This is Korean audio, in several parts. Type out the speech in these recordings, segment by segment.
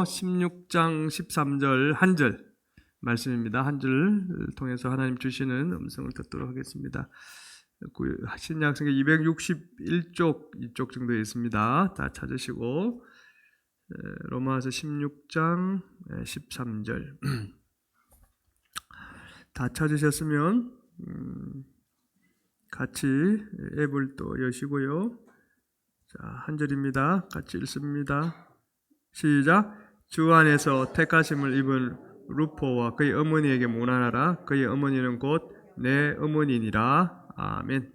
16장 13절 한 절 말씀입니다. 한 절 통해서 하나님 주시는 음성을 듣도록 하겠습니다. 신약성경 261쪽 이쪽 정도에 있습니다. 다 찾으시고 로마서 16장 13절 다 찾으셨으면 같이 앱을 또 여시고요. 자, 한 절입니다. 같이 읽습니다. 시작. 주 안에서 택하심을 입은 루포와 그의 어머니에게 문안하라. 그의 어머니는 곧 내 어머니니라. 아멘.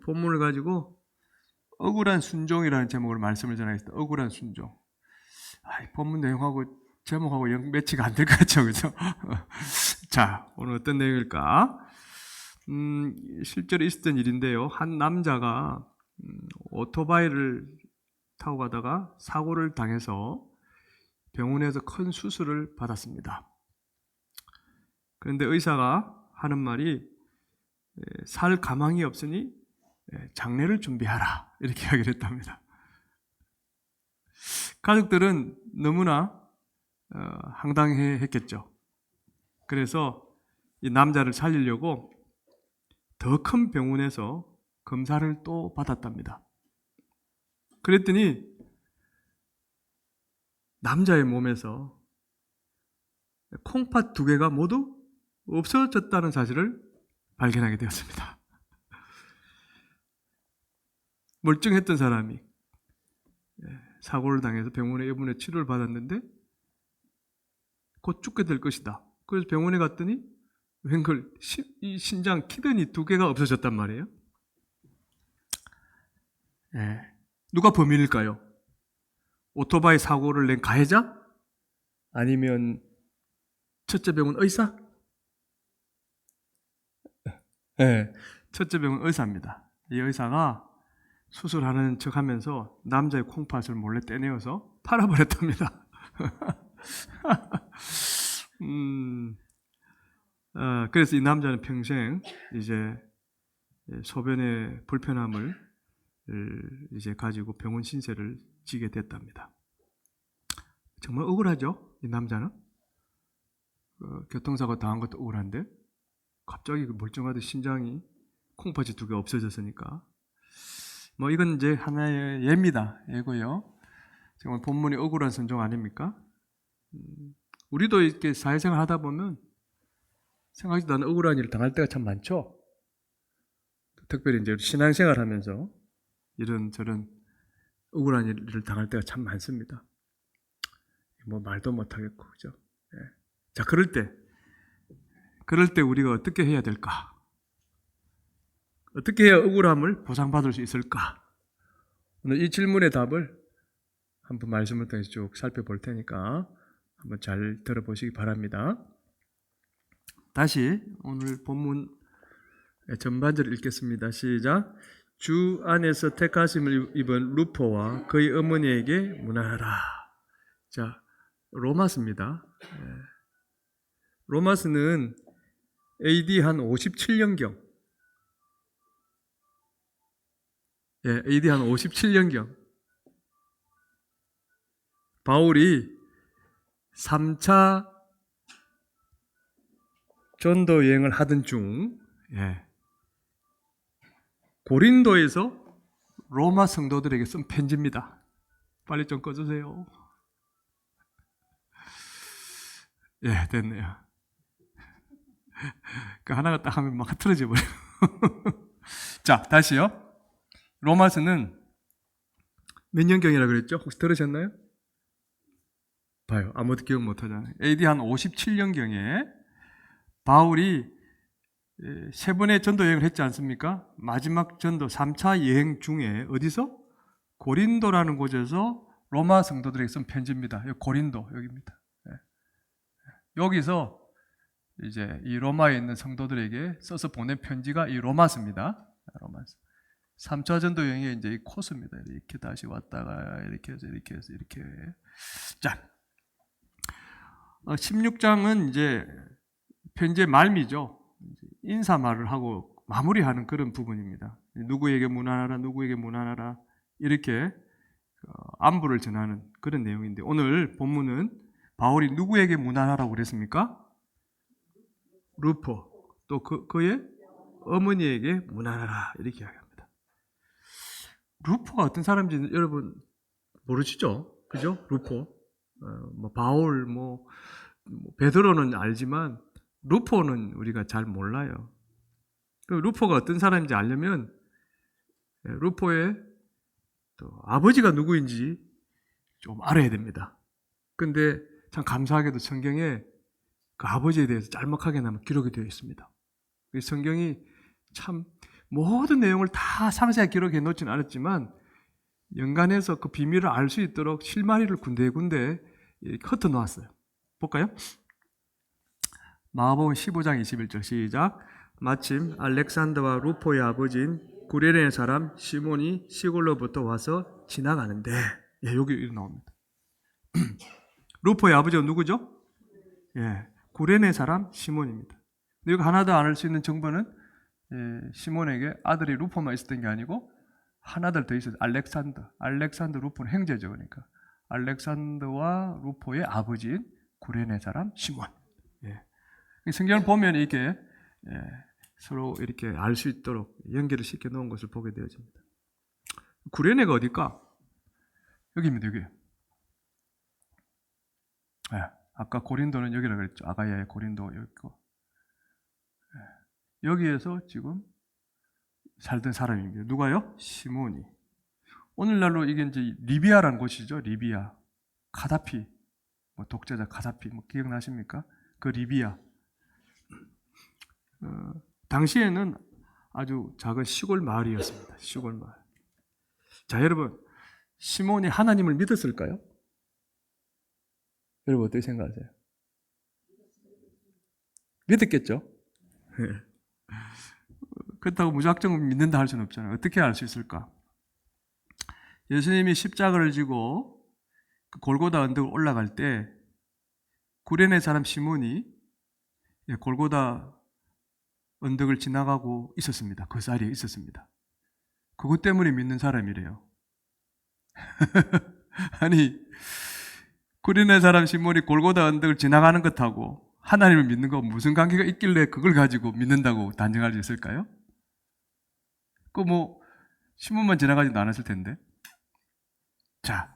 본문을 가지고 억울한 순종이라는 제목으로 말씀을 전하겠습니다. 억울한 순종. 본문 내용하고 제목하고 영 매치가 안 될 것 같죠, 그죠? 자, 오늘 어떤 내용일까? 실제로 있었던 일인데요. 한 남자가 오토바이를 타고 가다가 사고를 당해서 병원에서 큰 수술을 받았습니다. 그런데 의사가 하는 말이 살 가망이 없으니 장례를 준비하라 이렇게 이야기를 했답니다. 가족들은 너무나 황당해했겠죠. 그래서 이 남자를 살리려고 더 큰 병원에서 검사를 또 받았답니다. 그랬더니 남자의 몸에서 콩팥 2개가 모두 없어졌다는 사실을 발견하게 되었습니다. 멀쩡했던 사람이 사고를 당해서 병원에 입원해 치료를 받았는데 곧 죽게 될 것이다. 그래서 병원에 갔더니 웬걸 이 신장 키드니 2개가 없어졌단 말이에요. 누가 범인일까요? 오토바이 사고를 낸 가해자? 아니면 첫째 병원 의사? 첫째 병원 의사입니다. 이 의사가 수술하는 척 하면서 남자의 콩팥을 몰래 떼내어서 팔아버렸답니다. 그래서 이 남자는 평생 이제 소변의 불편함을 이제 가지고 병원 신세를 지게 됐답니다. 정말 억울하죠? 이 남자는 교통사고 당한 것도 억울한데 갑자기 멀쩡하던 신장이 콩팥이 2개 없어졌으니까 뭐 이건 이제 하나의 예입니다. 예고요. 정말 본문이 억울한 순종 아닙니까? 우리도 이렇게 사회생활 하다 보면 생각지도 않은 억울한 일을 당할 때가 참 많죠. 특별히 이제 신앙생활 하면서 이런저런 억울한 일을 당할 때가 참 많습니다. 뭐 말도 못하겠고, 그죠? 자, 그럴 때 우리가 어떻게 해야 될까? 어떻게 해야 억울함을 보상받을 수 있을까? 오늘 이 질문의 답을 한번 말씀을 통해서 쭉 살펴볼 테니까 한번 잘 들어보시기 바랍니다. 다시 오늘 본문 전반절을 읽겠습니다. 시작. 주 안에서 택하심을 입은 루포와 그의 어머니에게 문안하라. 자, 로마스입니다. 로마스는 AD 한 57년경, AD 한 57년경, 바울이 3차 전도 여행을 하던 중, 고린도에서 로마 성도들에게 쓴 편지입니다. 빨리 좀 꺼주세요. 됐네요. 그 하나가 딱 하면 막 흐트러져 버려요. 자, 다시요. 로마서는 몇 년경이라 그랬죠? 혹시 들으셨나요? 봐요. 아무도 기억 못 하잖아요. AD 한 57년경에 바울이 3번의 전도 여행을 했지 않습니까? 마지막 전도 3차 여행 중에 어디서? 고린도라는 곳에서 로마 성도들에게 쓴 편지입니다. 여기 고린도, 여기입니다. 여기서 이제 이 로마에 있는 성도들에게 써서 보낸 편지가 이 로마서입니다. 로마서. 3차 전도 여행의 이제 이 코스입니다. 이렇게 다시 왔다가 이렇게 해서 이렇게 해서 이렇게. 자, 16장은 이제 편지의 말미죠. 인사말을 하고 마무리하는 그런 부분입니다. 누구에게 문안하라, 누구에게 문안하라 이렇게 안부를 전하는 그런 내용인데 오늘 본문은 바울이 누구에게 문안하라고 그랬습니까? 루포 또 그의 어머니에게 문안하라 이렇게 이야기합니다. 루포가 어떤 사람인지 여러분 모르시죠? 그죠? 루포 뭐 바울 뭐 베드로는 알지만 루포는 우리가 잘 몰라요. 루포가 어떤 사람인지 알려면 루포의 또 아버지가 누구인지 좀 알아야 됩니다. 근데 참 감사하게도 성경에 그 아버지에 대해서 짤막하게나마 기록이 되어 있습니다. 성경이 참 모든 내용을 다 상세하게 기록해 놓지는 않았지만 연간해서 그 비밀을 알 수 있도록 실마리를 군데군데 흩어 놓았어요. 볼까요? 마가복음 15장 21절 시작. 마침 알렉산더와 루포의 아버지인 구레네 사람 시몬이 시골로부터 와서 지나가는데 여기 나옵니다. 루포의 아버지가 누구죠? 구레네 사람 시몬입니다. 여기 하나 더 알 수 있는 정보는 시몬에게 아들이 루포만 있었던 게 아니고 하나들 더 있어요. 알렉산더 루포는 형제죠. 그러니까 알렉산더와 루포의 아버지인 구레네 사람 시몬. 성경을 보면 이렇게 서로 이렇게 알 수 있도록 연결을 시켜 놓은 것을 보게 되어집니다. 구레네가 어딜까? 여기입니다. 여기. 아까 고린도는 여기라고 그랬죠. 아가야의 고린도 여기 있고. 여기에서 지금 살던 사람입니다. 누가요? 시몬이. 오늘날로 이게 이제 리비아라는 곳이죠. 리비아. 가다피. 독재자 가다피. 기억나십니까? 그 리비아. 당시에는 아주 작은 시골 마을이었습니다. 시골 마을. 자, 여러분. 시몬이 하나님을 믿었을까요? 여러분 어떻게 생각하세요? 믿었겠죠? 그렇다고 무작정 믿는다 할 수는 없잖아요. 어떻게 알 수 있을까? 예수님이 십자가를 지고 골고다 언덕을 올라갈 때 구레네 사람 시몬이 골고다 언덕을 지나가고 있었습니다. 그 자리에 있었습니다. 그것 때문에 믿는 사람이래요. 아니 구레네 사람 시몬이 골고다 언덕을 지나가는 것하고 하나님을 믿는 거 무슨 관계가 있길래 그걸 가지고 믿는다고 단정할 수 있을까요? 시몬만 지나가지도 않았을 텐데. 자,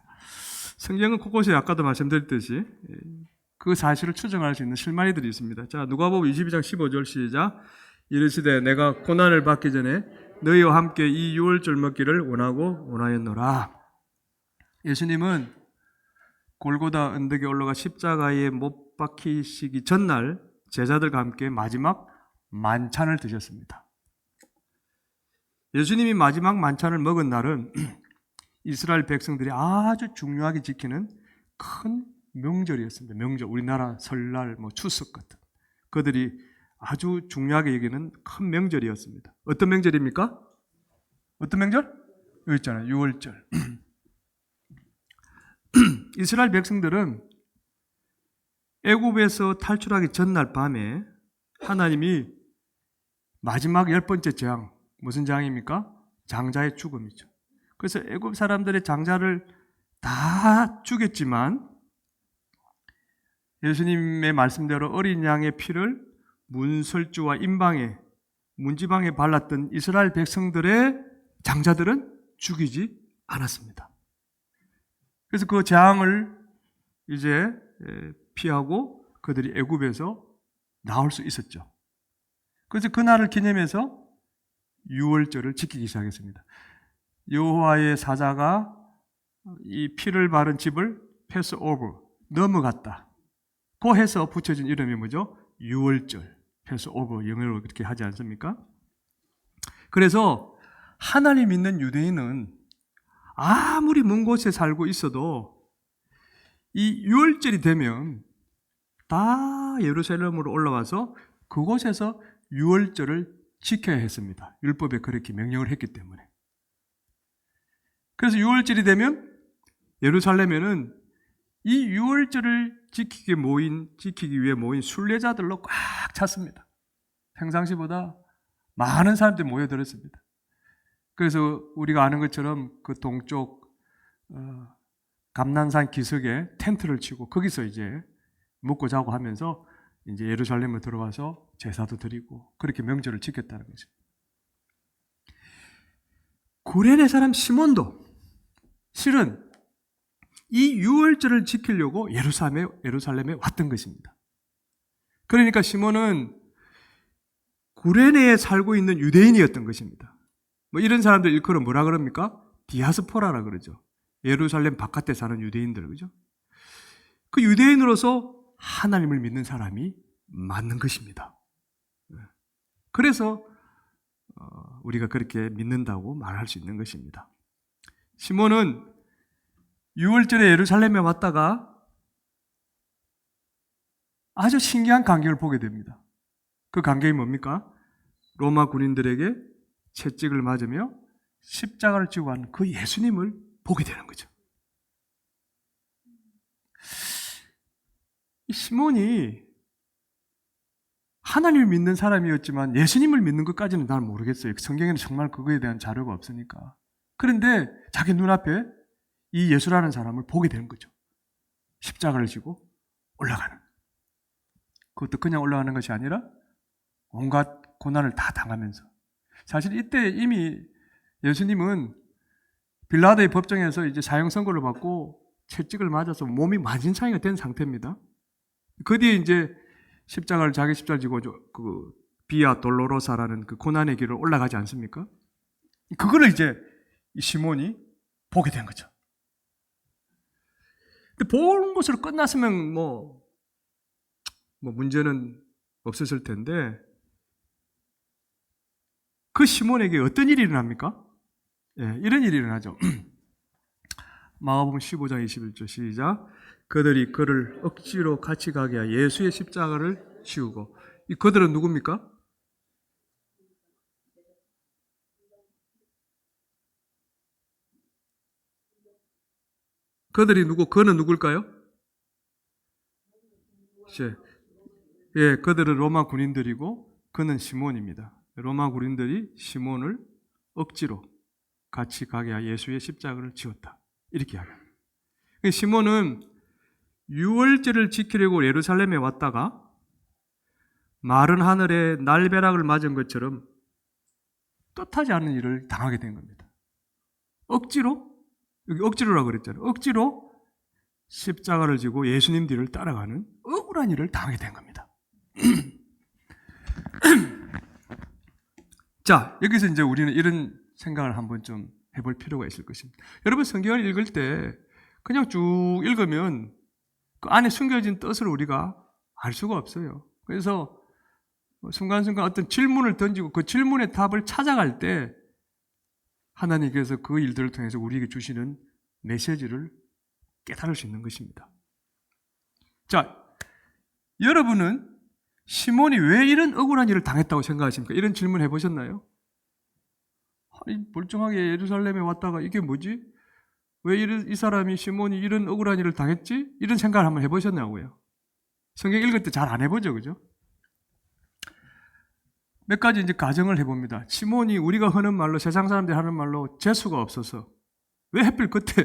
성경은 곳곳에 아까도 말씀드렸듯이 그 사실을 추정할 수 있는 실마리들이 있습니다. 자, 누가복음 22장 15절 시작. 이르시되 내가 고난을 받기 전에 너희와 함께 이 유월절 먹기를 원하였노라. 예수님은 골고다 언덕에 올라가 십자가에 못 박히시기 전날 제자들과 함께 마지막 만찬을 드셨습니다. 예수님이 마지막 만찬을 먹은 날은 이스라엘 백성들이 아주 중요하게 지키는 큰 명절이었습니다. 명절, 우리나라 설날, 추석 같은 그들이 아주 중요하게 여기는 큰 명절이었습니다. 어떤 명절입니까? 어떤 명절? 여기 있잖아요. 유월절. 이스라엘 백성들은 애굽에서 탈출하기 전날 밤에 하나님이 마지막 10번째 재앙, 무슨 재앙입니까? 장자의 죽음이죠. 그래서 애굽 사람들의 장자를 다 죽였지만 예수님의 말씀대로 어린 양의 피를 문설주와 임방에, 문지방에 발랐던 이스라엘 백성들의 장자들은 죽이지 않았습니다. 그래서 그 재앙을 이제 피하고 그들이 애굽에서 나올 수 있었죠. 그래서 그날을 기념해서 유월절을 지키기 시작했습니다. 여호와의 사자가 이 피를 바른 집을 패스오버, 넘어갔다. 그 해서 붙여진 이름이 뭐죠? 유월절, 패스오버, 영어로 그렇게 하지 않습니까? 그래서 하나님 믿는 유대인은 아무리 먼 곳에 살고 있어도 이 유월절이 되면 다 예루살렘으로 올라와서 그곳에서 유월절을 지켜야 했습니다. 율법에 그렇게 명령을 했기 때문에. 그래서 유월절이 되면 예루살렘에는 이 유월절을 지키기 위해 모인 순례자들로 꽉 찼습니다. 평상시보다 많은 사람들이 모여들었습니다. 그래서 우리가 아는 것처럼 그 동쪽 감난산 기슭에 텐트를 치고 거기서 이제 먹고 자고 하면서 이제 예루살렘에 들어와서 제사도 드리고 그렇게 명절을 지켰다는 거죠. 구레네 사람 시몬도 실은 이 유월절을 지키려고 예루살렘에 왔던 것입니다. 그러니까 시몬은 구레네에 살고 있는 유대인이었던 것입니다. 뭐 이런 사람들 일컬어 뭐라 그럽니까? 디아스포라라 그러죠. 예루살렘 바깥에 사는 유대인들, 그죠? 그 유대인으로서 하나님을 믿는 사람이 맞는 것입니다. 그래서 우리가 그렇게 믿는다고 말할 수 있는 것입니다. 시몬은 6월절에 예루살렘에 왔다가 아주 신기한 광경을 보게 됩니다. 그 광경이 뭡니까? 로마 군인들에게 채찍을 맞으며 십자가를 지고 간 그 예수님을 보게 되는 거죠. 이 시몬이 하나님을 믿는 사람이었지만 예수님을 믿는 것까지는 난 모르겠어요. 성경에는 정말 그거에 대한 자료가 없으니까. 그런데 자기 눈앞에 이 예수라는 사람을 보게 되는 거죠. 십자가를 지고 올라가는. 그것도 그냥 올라가는 것이 아니라 온갖 고난을 다 당하면서. 사실 이때 이미 예수님은 빌라도의 법정에서 이제 사형 선고를 받고 채찍을 맞아서 몸이 만신창이가 된 상태입니다. 그 뒤에 이제 자기 십자가를 지고 그 비아 돌로로사라는 그 고난의 길을 올라가지 않습니까? 그거를 이제 이 시몬이 보게 된 거죠. 근데 보는 것으로 끝났으면 뭐 문제는 없었을 텐데 그 시몬에게 어떤 일이 일어납니까? 이런 일이 일어나죠. 마가복음 15장 21절 시작. 그들이 그를 억지로 같이 가게 하여 예수의 십자가를 지우고. 이 그들은 누굽니까? 그들이 누구? 그는 누굴까요? 그들은 로마 군인들이고 그는 시몬입니다. 로마 군인들이 시몬을 억지로 같이 가게 하여 예수의 십자가를 지었다. 이렇게 이야기합니다. 시몬은 유월절을 지키려고 예루살렘에 왔다가 마른 하늘에 날벼락을 맞은 것처럼 뜻하지 않은 일을 당하게 된 겁니다. 억지로, 여기 억지로라고 그랬잖아요. 억지로 십자가를 지고 예수님 뒤를 따라가는 억울한 일을 당하게 된 겁니다. 자, 여기서 이제 우리는 이런 생각을 한번 좀 해볼 필요가 있을 것입니다. 여러분 성경을 읽을 때 그냥 쭉 읽으면 그 안에 숨겨진 뜻을 우리가 알 수가 없어요. 그래서 순간순간 어떤 질문을 던지고 그 질문의 답을 찾아갈 때 하나님께서 그 일들을 통해서 우리에게 주시는 메시지를 깨달을 수 있는 것입니다. 자, 여러분은 시몬이 왜 이런 억울한 일을 당했다고 생각하십니까? 이런 질문 해보셨나요? 아니, 멀쩡하게 예루살렘에 왔다가 이게 뭐지? 왜 이 사람이 시몬이 이런 억울한 일을 당했지? 이런 생각을 한번 해보셨냐고요. 성경 읽을 때 잘 안 해보죠, 그죠? 몇 가지 이제 가정을 해봅니다. 시몬이 우리가 하는 말로, 세상 사람들이 하는 말로 재수가 없어서 왜 하필 그때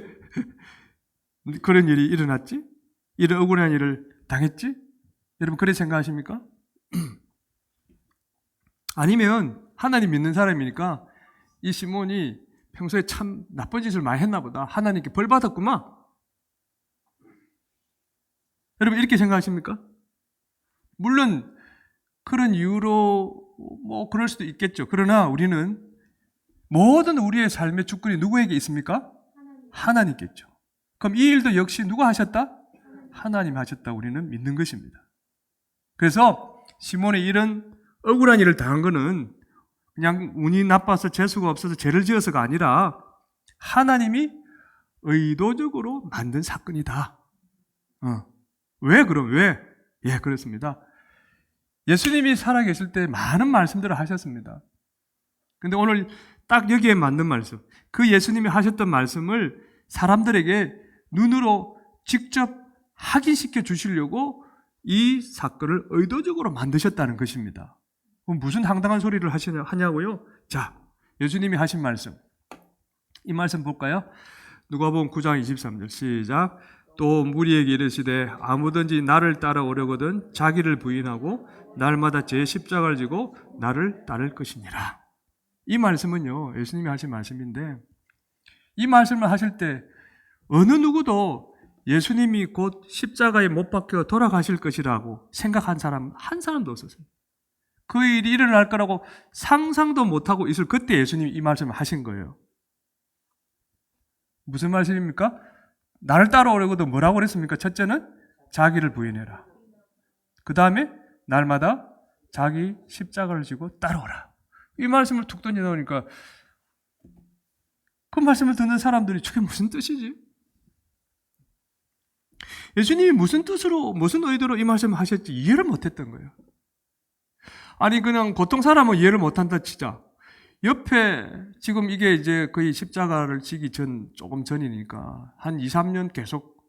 그런 일이 일어났지? 이런 억울한 일을 당했지? 여러분 그렇게 생각하십니까? 아니면 하나님 믿는 사람이니까 이 시몬이 평소에 참 나쁜 짓을 많이 했나 보다. 하나님께 벌 받았구만. 여러분 이렇게 생각하십니까? 물론 그런 이유로 뭐 그럴 수도 있겠죠. 그러나 우리는 모든 우리의 삶의 주권이 누구에게 있습니까? 하나님께죠. 그럼 이 일도 역시 누가 하셨다? 하나님 하셨다. 우리는 믿는 것입니다. 그래서 시몬이 이런 억울한 일을 당한 것은 그냥 운이 나빠서 재수가 없어서 죄를 지어서가 아니라 하나님이 의도적으로 만든 사건이다. 왜 그럼? 왜? 예, 그렇습니다. 예수님이 살아계실 때 많은 말씀들을 하셨습니다. 근데 오늘 딱 여기에 맞는 말씀, 그 예수님이 하셨던 말씀을 사람들에게 눈으로 직접 확인시켜 주시려고 이 사건을 의도적으로 만드셨다는 것입니다. 그럼 무슨 황당한 소리를 하냐고요? 자, 예수님이 하신 말씀, 이 말씀 볼까요? 누가복음 9장 23절 시작. 또 무리에게 이르시되 아무든지 나를 따라오려거든 자기를 부인하고 날마다 제 십자가를 지고 나를 따를 것이니라. 이 말씀은요, 예수님이 하신 말씀인데, 이 말씀을 하실 때 어느 누구도 예수님이 곧 십자가에 못 박혀 돌아가실 것이라고 생각한 사람 한 사람도 없었어요. 그 일이 일어날 거라고 상상도 못하고 있을 그때 예수님이 이 말씀을 하신 거예요. 무슨 말씀입니까? 나를 따라오려고도 뭐라고 그랬습니까? 첫째는 자기를 부인해라. 그 다음에 날마다 자기 십자가를 지고 따라오라. 이 말씀을 툭 던져 놓으니까 그 말씀을 듣는 사람들이 저게 무슨 뜻이지? 예수님이 무슨 뜻으로, 무슨 의도로 이 말씀을 하셨지 이해를 못했던 거예요. 아니 그냥 보통 사람은 이해를 못한다 치자. 옆에 지금 이게 이제 거의 십자가를 지기 조금 전이니까 한 2, 3년 계속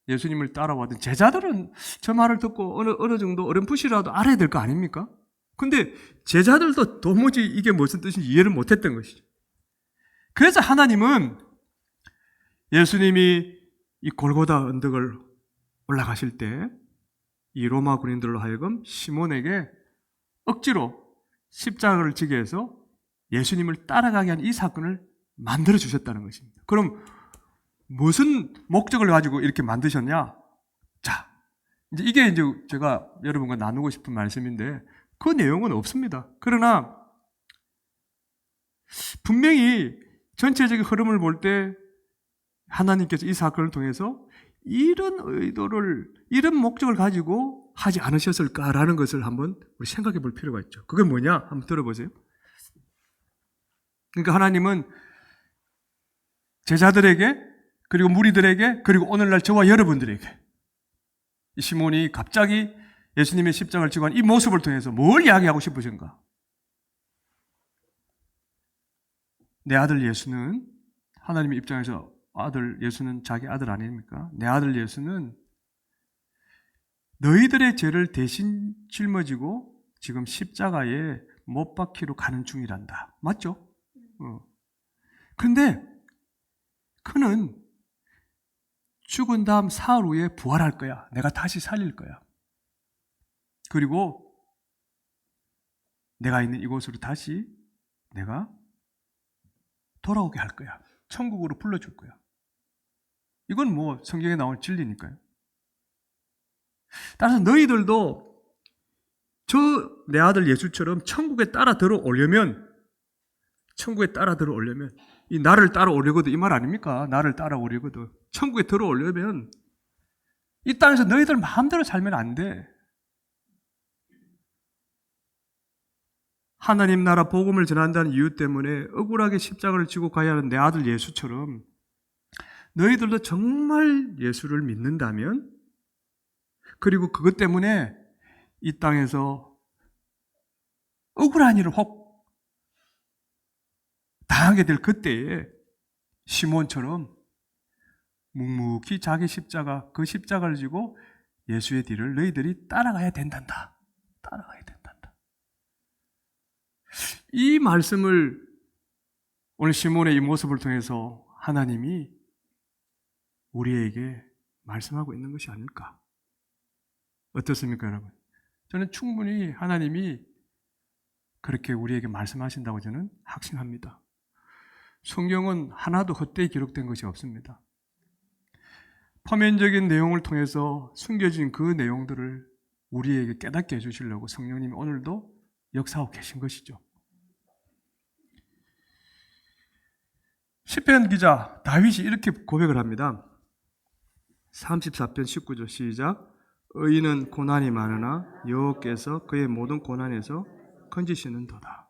예수님을 따라왔던 제자들은 저 말을 듣고 어느 정도 어렴풋이라도 알아야 될 거 아닙니까? 근데 제자들도 도무지 이게 무슨 뜻인지 이해를 못했던 것이죠. 그래서 하나님은 예수님이 이 골고다 언덕을 올라가실 때 이 로마 군인들로 하여금 시몬에게 억지로 십자가를 지게 해서 예수님을 따라가게 한 이 사건을 만들어 주셨다는 것입니다. 그럼 무슨 목적을 가지고 이렇게 만드셨냐? 자, 이게 이제 제가 여러분과 나누고 싶은 말씀인데 그 내용은 없습니다. 그러나 분명히 전체적인 흐름을 볼 때 하나님께서 이 사건을 통해서 이런 의도를, 이런 목적을 가지고 하지 않으셨을까라는 것을 한번 우리 생각해 볼 필요가 있죠. 그게 뭐냐? 한번 들어보세요. 그러니까 하나님은 제자들에게, 그리고 무리들에게, 그리고 오늘날 저와 여러분들에게 이 시몬이 갑자기 예수님의 십자가를 지고 한 이 모습을 통해서 뭘 이야기하고 싶으신가? 내 아들 예수는, 하나님의 입장에서 아들 예수는 자기 아들 아닙니까? 내 아들 예수는 너희들의 죄를 대신 짊어지고 지금 십자가에 못 박히러 가는 중이란다. 맞죠? 그런데 그는 죽은 다음 사흘 후에 부활할 거야. 내가 다시 살릴 거야. 그리고 내가 있는 이곳으로 다시 내가 돌아오게 할 거야. 천국으로 불러줄 거야. 이건 뭐 성경에 나온 진리니까요. 따라서 너희들도 저 내 아들 예수처럼 천국에 따라 들어오려면 이 나를 따라오려거든 이 말 아닙니까? 나를 따라오려거든. 천국에 들어오려면 이 땅에서 너희들 마음대로 살면 안 돼. 하나님 나라 복음을 전한다는 이유 때문에 억울하게 십자가를 지고 가야 하는 내 아들 예수처럼 너희들도 정말 예수를 믿는다면, 그리고 그것 때문에 이 땅에서 억울한 일을 혹 당하게 될 그때에 시몬처럼 묵묵히 자기 십자가, 그 십자가를 지고 예수의 뒤를 너희들이 따라가야 된단다. 따라가야 된단다. 이 말씀을 오늘 시몬의 이 모습을 통해서 하나님이 우리에게 말씀하고 있는 것이 아닐까? 어떻습니까, 여러분? 저는 충분히 하나님이 그렇게 우리에게 말씀하신다고 저는 확신합니다. 성경은 하나도 헛되이 기록된 것이 없습니다. 표면적인 내용을 통해서 숨겨진 그 내용들을 우리에게 깨닫게 해주시려고 성령님이 오늘도 역사하고 계신 것이죠. 시편 기자 다윗이 이렇게 고백을 합니다. 34편 19절 시작. 의인은 고난이 많으나 여호와께서 그의 모든 고난에서 건지시는도다.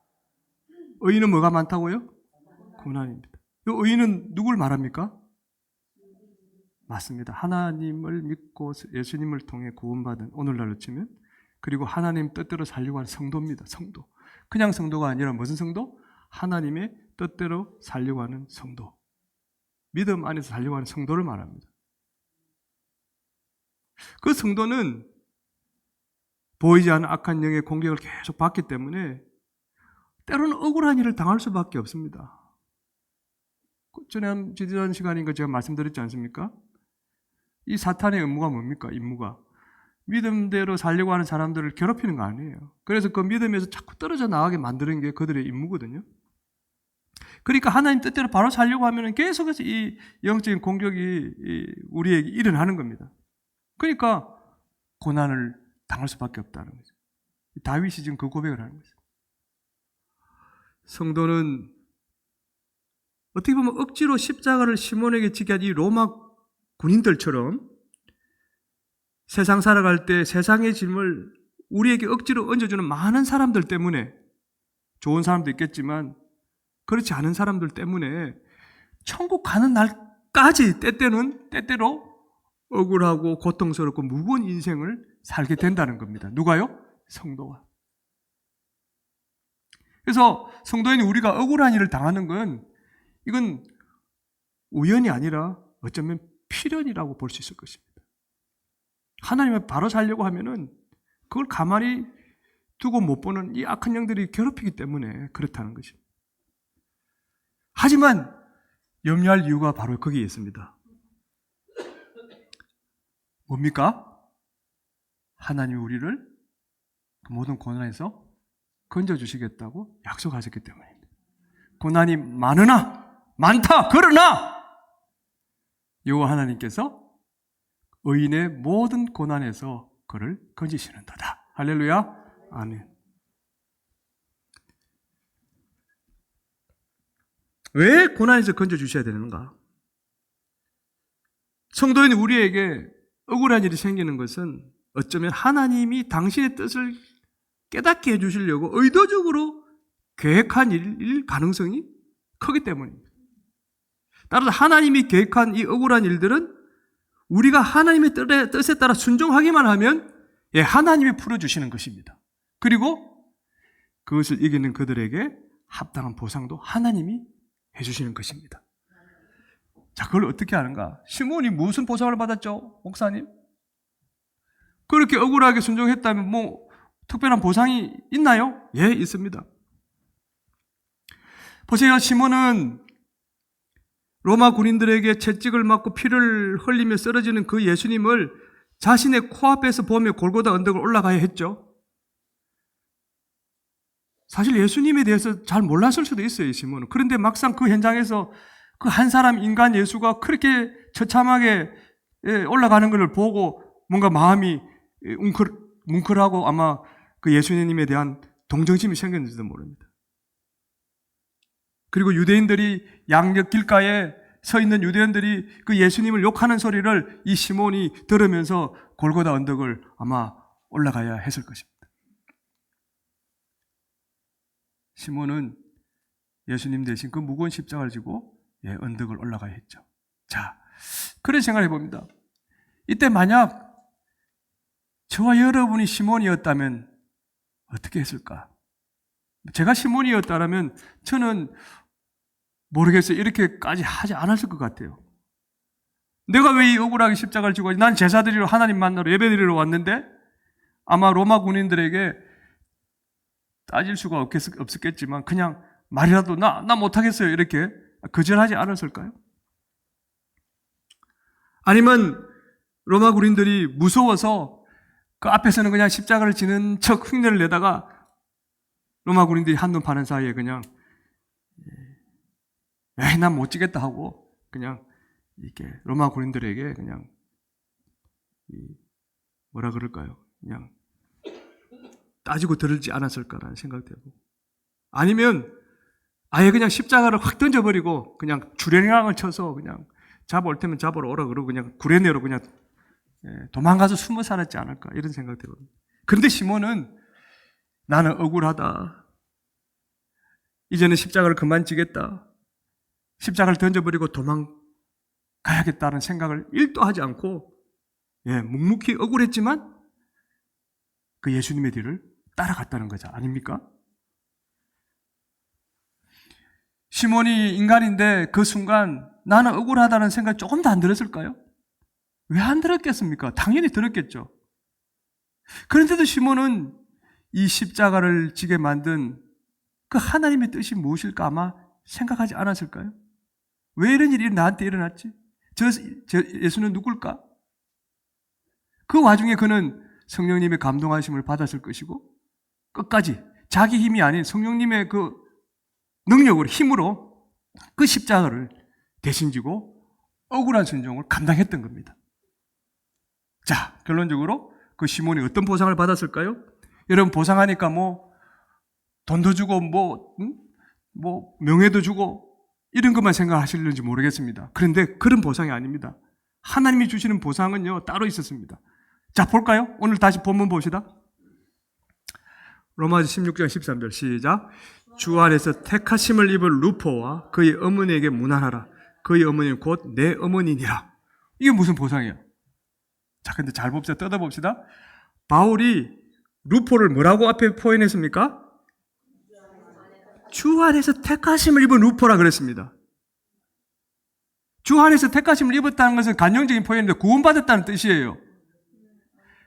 의인은 뭐가 많다고요? 고난입니다. 이 의인은 누굴 말합니까? 맞습니다. 하나님을 믿고 예수님을 통해 구원받은, 오늘날로 치면, 그리고 하나님 뜻대로 살려고 하는 성도입니다. 성도. 그냥 성도가 아니라 무슨 성도? 하나님의 뜻대로 살려고 하는 성도. 믿음 안에서 살려고 하는 성도를 말합니다. 그 성도는 보이지 않는 악한 영의 공격을 계속 받기 때문에 때로는 억울한 일을 당할 수밖에 없습니다. 지난 시간인가 제가 말씀드렸지 않습니까? 이 사탄의 임무가 뭡니까? 임무가 믿음대로 살려고 하는 사람들을 괴롭히는 거 아니에요. 그래서 그 믿음에서 자꾸 떨어져 나가게 만드는 게 그들의 임무거든요. 그러니까 하나님 뜻대로 바로 살려고 하면 계속해서 이 영적인 공격이 우리에게 일어나는 겁니다. 그러니까 고난을 당할 수밖에 없다는 거죠. 다윗이 지금 그 고백을 하는 거죠. 성도는 어떻게 보면 억지로 십자가를 시몬에게 지게 한 이 로마 군인들처럼 세상 살아갈 때 세상의 짐을 우리에게 억지로 얹어주는 많은 사람들 때문에, 좋은 사람도 있겠지만 그렇지 않은 사람들 때문에 천국 가는 날까지 때때로 억울하고 고통스럽고 무거운 인생을 살게 된다는 겁니다. 누가요? 성도가. 그래서 성도인 우리가 억울한 일을 당하는 건 이건 우연이 아니라 어쩌면 필연이라고 볼 수 있을 것입니다. 하나님을 바로 살려고 하면은 그걸 가만히 두고 못 보는 이 악한 영들이 괴롭히기 때문에 그렇다는 것입니다. 하지만 염려할 이유가 바로 거기에 있습니다. 뭡니까? 하나님이 우리를 모든 고난에서 건져주시겠다고 약속하셨기 때문입니다. 고난이 많다. 그러나 여호와 하나님께서 의인의 모든 고난에서 그를 건지시는도다. 할렐루야. 아멘. 왜 고난에서 건져주셔야 되는가? 성도인 우리에게 억울한 일이 생기는 것은 어쩌면 하나님이 당신의 뜻을 깨닫게 해주시려고 의도적으로 계획한 일일 가능성이 크기 때문입니다. 따라서 하나님이 계획한 이 억울한 일들은 우리가 하나님의 뜻에 따라 순종하기만 하면 하나님이 풀어주시는 것입니다. 그리고 그것을 이기는 그들에게 합당한 보상도 하나님이 해주시는 것입니다. 자, 그걸 어떻게 하는가? 시몬이 무슨 보상을 받았죠? 목사님? 그렇게 억울하게 순종했다면 특별한 보상이 있나요? 예, 있습니다. 보세요. 시몬은 로마 군인들에게 채찍을 맞고 피를 흘리며 쓰러지는 그 예수님을 자신의 코앞에서 보며 골고다 언덕을 올라가야 했죠. 사실 예수님에 대해서 잘 몰랐을 수도 있어요, 시몬은. 그런데 막상 그 현장에서 그 한 사람 인간 예수가 그렇게 처참하게 올라가는 것을 보고 뭔가 마음이 뭉클하고 아마 그 예수님에 대한 동정심이 생겼는지도 모릅니다. 그리고 유대인들이 양옆 길가에 서 있는 유대인들이 그 예수님을 욕하는 소리를 이 시몬이 들으면서 골고다 언덕을 아마 올라가야 했을 것입니다. 시몬은 예수님 대신 그 무거운 십자가를 지고 언덕을 올라가야 했죠. 자, 그런 생각을 해봅니다. 이때 만약 저와 여러분이 시몬이었다면 어떻게 했을까? 제가 시몬이었다면 저는 모르겠어요. 이렇게까지 하지 않았을 것 같아요. 내가 왜 이 억울하게 십자가를 지고 난 제사드리러 하나님 만나러 예배드리러 왔는데 아마 로마 군인들에게 따질 수가 없었겠지만 그냥 말이라도 나 못하겠어요. 이렇게 거절하지 않았을까요? 아니면 로마 군인들이 무서워서 그 앞에서는 그냥 십자가를 지는 척 흉내를 내다가 로마 군인들이 한눈 파는 사이에 그냥 난 못 지겠다 하고 그냥 이렇게 로마 군인들에게 그냥 뭐라 그럴까요? 그냥 따지고 들을지 않았을까라는 생각도 해보고 아니면 아예 그냥 십자가를 확 던져버리고 그냥 주랭랑을 쳐서 그냥 잡아올 테면 잡으러 오라 그러고 그냥 구레네로 그냥 도망가서 숨어 살았지 않을까 이런 생각도 해보고 그런데 시몬은 나는 억울하다. 이제는 십자가를 그만 지겠다. 십자가를 던져버리고 도망가야겠다는 생각을 1도 하지 않고 묵묵히 억울했지만 그 예수님의 뒤를 따라갔다는 거죠. 아닙니까? 시몬이 인간인데 그 순간 나는 억울하다는 생각이 조금도 안 들었을까요? 왜 안 들었겠습니까? 당연히 들었겠죠. 그런데도 시몬은 이 십자가를 지게 만든 그 하나님의 뜻이 무엇일까 아마 생각하지 않았을까요? 왜 이런 일이 나한테 일어났지? 저 예수는 누굴까? 그 와중에 그는 성령님의 감동하심을 받았을 것이고 끝까지 자기 힘이 아닌 성령님의 그 능력으로 힘으로 그 십자가를 대신 지고 억울한 순종을 감당했던 겁니다. 자, 결론적으로 그 시몬이 어떤 보상을 받았을까요? 여러분 보상하니까 뭐 돈도 주고 뭐 명예도 주고 이런 것만 생각하시는지 모르겠습니다. 그런데 그런 보상이 아닙니다. 하나님이 주시는 보상은요 따로 있었습니다. 자, 볼까요? 오늘 다시 본문 봅시다. 로마서 16장 13절 시작. 주 안에서 택하심을 입은 루포와 그의 어머니에게 문안하라. 그의 어머니는 곧 내 어머니니라. 이게 무슨 보상이에요? 자, 근데 잘 봅시다. 뜯어봅시다. 바울이 루포를 뭐라고 앞에 표현했습니까? 주 안에서 택하심을 입은 루포라 그랬습니다. 주 안에서 택하심을 입었다는 것은 간용적인 표현인데 구원받았다는 뜻이에요.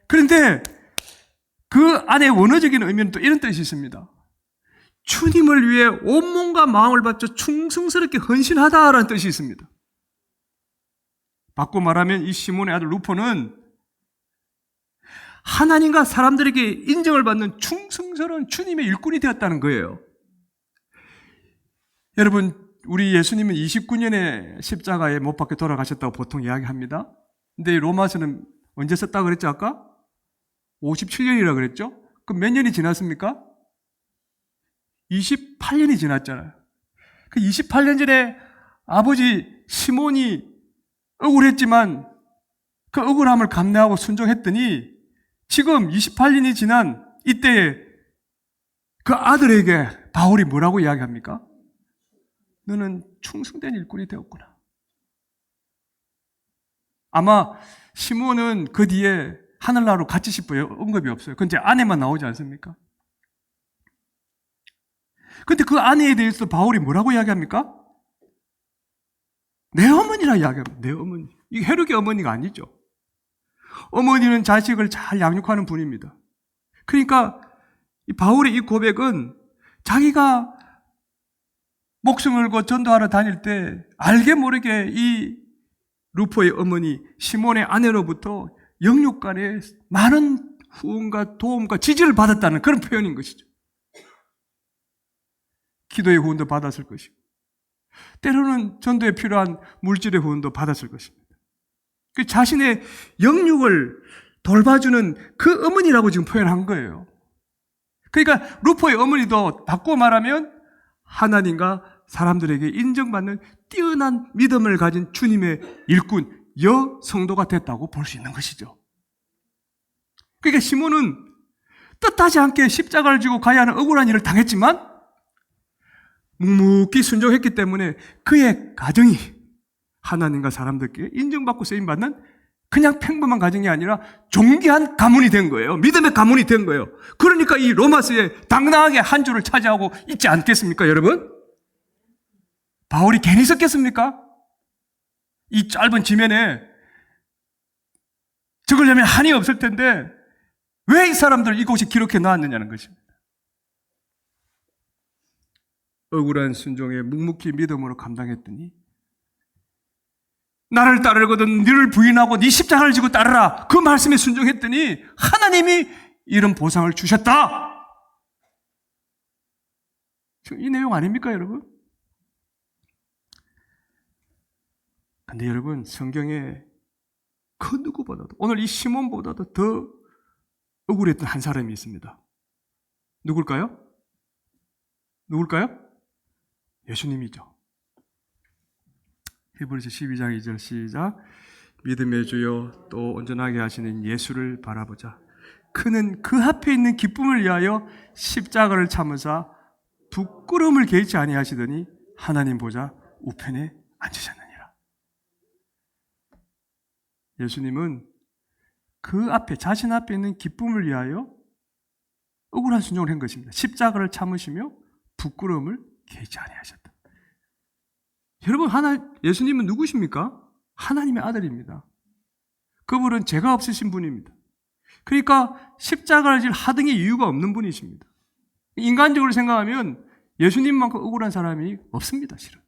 그런데 그 안에 원어적인 의미는 또 이런 뜻이 있습니다. 주님을 위해 온몸과 마음을 바쳐 충성스럽게 헌신하다라는 뜻이 있습니다. 바꿔 말하면 이 시몬의 아들 루포는 하나님과 사람들에게 인정을 받는 충성스러운 주님의 일꾼이 되었다는 거예요. 여러분, 우리 예수님은 29년에 십자가에 못 박혀 돌아가셨다고 보통 이야기합니다. 근데 로마서는 언제 썼다고 그랬죠 아까? 57년이라고 그랬죠? 그럼 몇 년이 지났습니까? 28년이 지났잖아요. 그 28년 전에 아버지 시몬이 억울했지만 그 억울함을 감내하고 순종했더니 지금 28년이 지난 이때에 그 아들에게 바울이 뭐라고 이야기합니까? 너는 충성된 일꾼이 되었구나. 아마 시몬은 그 뒤에 하늘나라로 같이 싶어요. 언급이 없어요. 근데 아내만 나오지 않습니까? 근데 그 아내에 대해서 바울이 뭐라고 이야기합니까? 내 어머니라 이야기합니다. 내 어머니. 이게 헤롯의 어머니가 아니죠. 어머니는 자식을 잘 양육하는 분입니다. 그러니까 이 바울의 이 고백은 자기가 목숨을 걸고 전도하러 다닐 때 알게 모르게 이 루포의 어머니 시몬의 아내로부터 영육간에 많은 후원과 도움과 지지를 받았다는 그런 표현인 것이죠. 기도의 후원도 받았을 것이고 때로는 전도에 필요한 물질의 후원도 받았을 것입니다. 그 자신의 영육을 돌봐주는 그 어머니라고 지금 표현한 거예요. 그러니까 루포의 어머니도 바꿔 말하면 하나님과 사람들에게 인정받는 뛰어난 믿음을 가진 주님의 일꾼, 여성도가 됐다고 볼 수 있는 것이죠. 그러니까 시몬은 뜻하지 않게 십자가를 지고 가야 하는 억울한 일을 당했지만 묵묵히 순종했기 때문에 그의 가정이 하나님과 사람들께 인정받고 쓰임받는 그냥 평범한 가정이 아니라 존귀한 가문이 된 거예요. 믿음의 가문이 된 거예요. 그러니까 이 로마서에 당당하게 한 줄을 차지하고 있지 않겠습니까, 여러분? 바울이 괜히 썼겠습니까? 이 짧은 지면에 적으려면 한이 없을 텐데 왜 이 사람들을 이곳에 기록해 놨느냐는 것입니다. 억울한 순종에 묵묵히 믿음으로 감당했더니 나를 따르거든 너를 부인하고 네 십자가를 지고 따르라. 그 말씀에 순종했더니 하나님이 이런 보상을 주셨다. 이 내용 아닙니까, 여러분? 근데 여러분, 성경에 그 누구보다도 오늘 이 시몬보다도 더 억울했던 한 사람이 있습니다. 누굴까요? 누굴까요? 예수님이죠. 히브리서 12장 2절 시작. 믿음의 주여 또 온전하게 하시는 예수를 바라보자. 그는 그 앞에 있는 기쁨을 위하여 십자가를 참으사 부끄러움을 개의치 아니하시더니 하나님 보좌 우편에 앉으셨느니라. 예수님은 그 앞에 자신 앞에 있는 기쁨을 위하여 억울한 순종을 한 것입니다. 십자가를 참으시며 부끄러움을 개의치 아니하셨다. 여러분, 예수님은 누구십니까? 하나님의 아들입니다. 그분은 죄가 없으신 분입니다. 그러니까 십자가를 질 하등의 이유가 없는 분이십니다. 인간적으로 생각하면 예수님만큼 억울한 사람이 없습니다, 실은.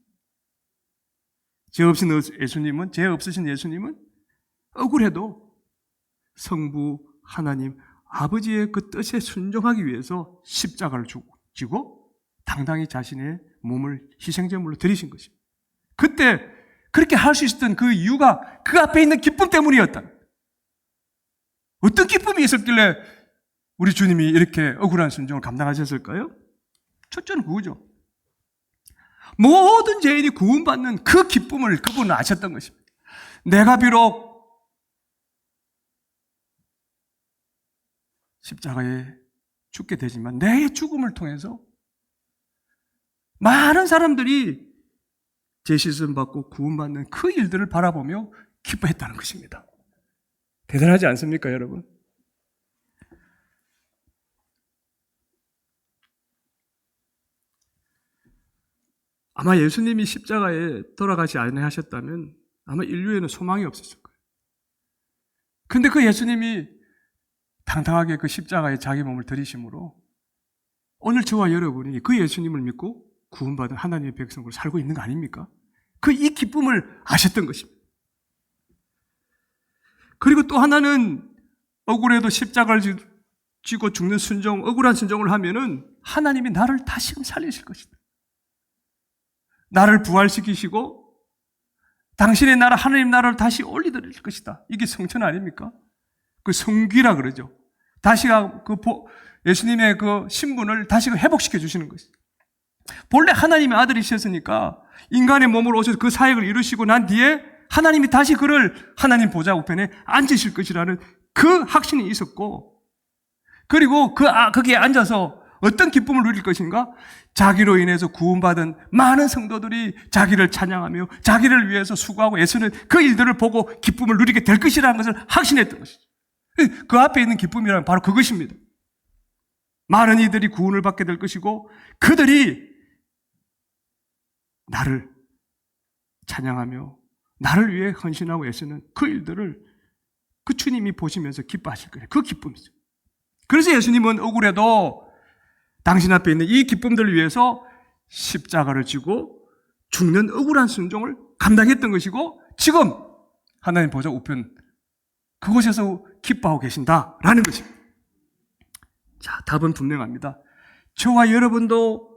죄 없으신 예수님은 억울해도 성부 하나님 아버지의 그 뜻에 순종하기 위해서 십자가를 지고 당당히 자신의 몸을 희생제물로 드리신 것입니다. 그때 그렇게 할 수 있었던 그 이유가 그 앞에 있는 기쁨 때문이었다. 어떤 기쁨이 있었길래 우리 주님이 이렇게 억울한 순종을 감당하셨을까요? 첫째는 그거죠. 모든 죄인이 구원받는 그 기쁨을 그분은 아셨던 것입니다. 내가 비록 십자가에 죽게 되지만 내 죽음을 통해서 많은 사람들이 죄시선 받고 구원받는 그 일들을 바라보며 기뻐했다는 것입니다. 대단하지 않습니까, 여러분? 아마 예수님이 십자가에 돌아가지 아니하셨다면 아마 인류에는 소망이 없었을 거예요. 근데 그 예수님이 당당하게 그 십자가에 자기 몸을 들이심으로 오늘 저와 여러분이 그 예수님을 믿고 구원받은 하나님의 백성으로 살고 있는 거 아닙니까? 이 기쁨을 아셨던 것입니다. 그리고 또 하나는 억울해도 십자가를 지고 죽는 순종, 억울한 순종을 하면은 하나님이 나를 다시금 살리실 것이다. 나를 부활시키시고 당신의 나라, 하나님 나라를 다시 올리드릴 것이다. 이게 성천 아닙니까? 그 성귀라 그러죠. 다시가 예수님의 그 신분을 다시금 회복시켜 주시는 것이죠. 본래 하나님의 아들이셨으니까 인간의 몸으로 오셔서 그 사역을 이루시고 난 뒤에 하나님이 다시 그를 하나님 보좌 우편에 앉으실 것이라는 그 확신이 있었고, 그리고 거기에 앉아서 어떤 기쁨을 누릴 것인가? 자기로 인해서 구원받은 많은 성도들이 자기를 찬양하며 자기를 위해서 수고하고 애쓰는 그 일들을 보고 기쁨을 누리게 될 것이라는 것을 확신했던 것이죠. 그 앞에 있는 기쁨이란 바로 그것입니다. 많은 이들이 구원을 받게 될 것이고 그들이 나를 찬양하며 나를 위해 헌신하고 애쓰는 그 일들을 그 주님이 보시면서 기뻐하실 거예요. 그 기쁨이죠. 그래서 예수님은 억울해도 당신 앞에 있는 이 기쁨들을 위해서 십자가를 지고 죽는 억울한 순종을 감당했던 것이고 지금 하나님 보좌 우편 그곳에서 기뻐하고 계신다라는 것입니다. 자, 답은 분명합니다. 저와 여러분도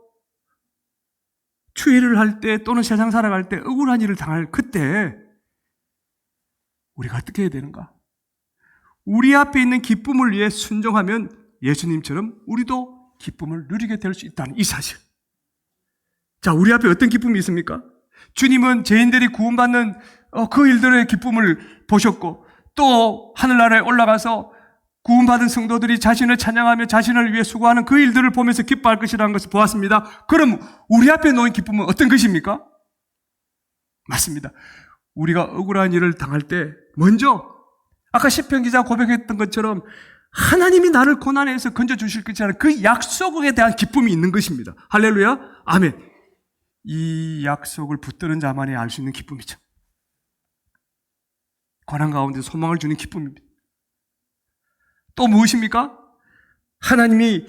추일을 할 때 또는 세상 살아갈 때 억울한 일을 당할 그때 우리가 어떻게 해야 되는가? 우리 앞에 있는 기쁨을 위해 순종하면 예수님처럼 우리도 기쁨을 누리게 될 수 있다는 이 사실. 자, 우리 앞에 어떤 기쁨이 있습니까? 주님은 죄인들이 구원받는 그 일들의 기쁨을 보셨고 또 하늘나라에 올라가서 구원받은 성도들이 자신을 찬양하며 자신을 위해 수고하는 그 일들을 보면서 기뻐할 것이라는 것을 보았습니다. 그럼 우리 앞에 놓인 기쁨은 어떤 것입니까? 맞습니다. 우리가 억울한 일을 당할 때 먼저 아까 시편 기자가 고백했던 것처럼 하나님이 나를 고난에서 건져주실 것이라는 그 약속에 대한 기쁨이 있는 것입니다. 할렐루야, 아멘. 이 약속을 붙드는 자만이 알 수 있는 기쁨이죠. 고난 가운데 소망을 주는 기쁨입니다. 또 무엇입니까? 하나님이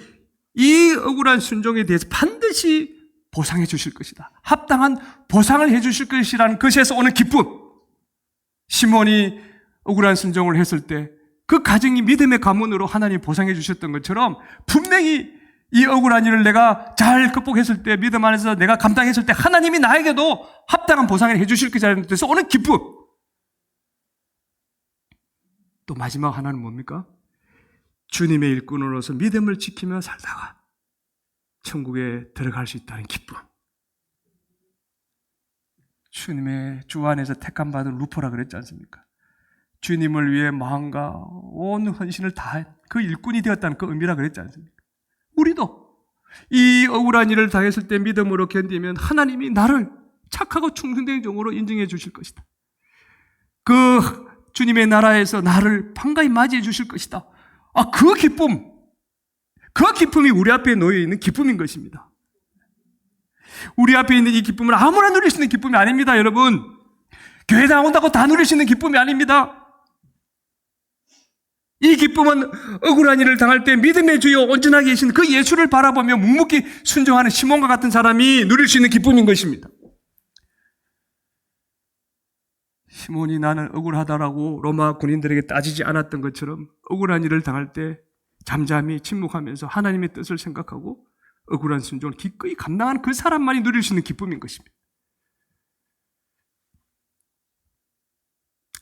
이 억울한 순종에 대해서 반드시 보상해 주실 것이다. 합당한 보상을 해 주실 것이라는 것에서 오는 기쁨. 시몬이 억울한 순종을 했을 때 그 가정이 믿음의 가문으로 하나님 보상해 주셨던 것처럼 분명히 이 억울한 일을 내가 잘 극복했을 때 믿음 안에서 내가 감당했을 때 하나님이 나에게도 합당한 보상을 해 주실 것이라는 것에서 오는 기쁨. 또 마지막 하나는 뭡니까? 주님의 일꾼으로서 믿음을 지키며 살다가 천국에 들어갈 수 있다는 기쁨. 주님의 주 안에서 택함받은 루포라 그랬지 않습니까? 주님을 위해 마음과 온 헌신을 다한 그 일꾼이 되었다는 그 의미라 그랬지 않습니까? 우리도 이 억울한 일을 당했을 때 믿음으로 견디면 하나님이 나를 착하고 충성된 종으로 인정해 주실 것이다. 그 주님의 나라에서 나를 반가이 맞이해 주실 것이다. 그 기쁨이 우리 앞에 놓여 있는 기쁨인 것입니다. 우리 앞에 있는 이 기쁨은 아무나 누릴 수 있는 기쁨이 아닙니다, 여러분. 교회 나온다고 다 누릴 수 있는 기쁨이 아닙니다. 이 기쁨은 억울한 일을 당할 때 믿음의 주여 온전하게 계신 그 예수를 바라보며 묵묵히 순종하는 시몬과 같은 사람이 누릴 수 있는 기쁨인 것입니다. 시몬이 나는 억울하다라고 로마 군인들에게 따지지 않았던 것처럼 억울한 일을 당할 때 잠잠히 침묵하면서 하나님의 뜻을 생각하고 억울한 순종을 기꺼이 감당하는 그 사람만이 누릴 수 있는 기쁨인 것입니다.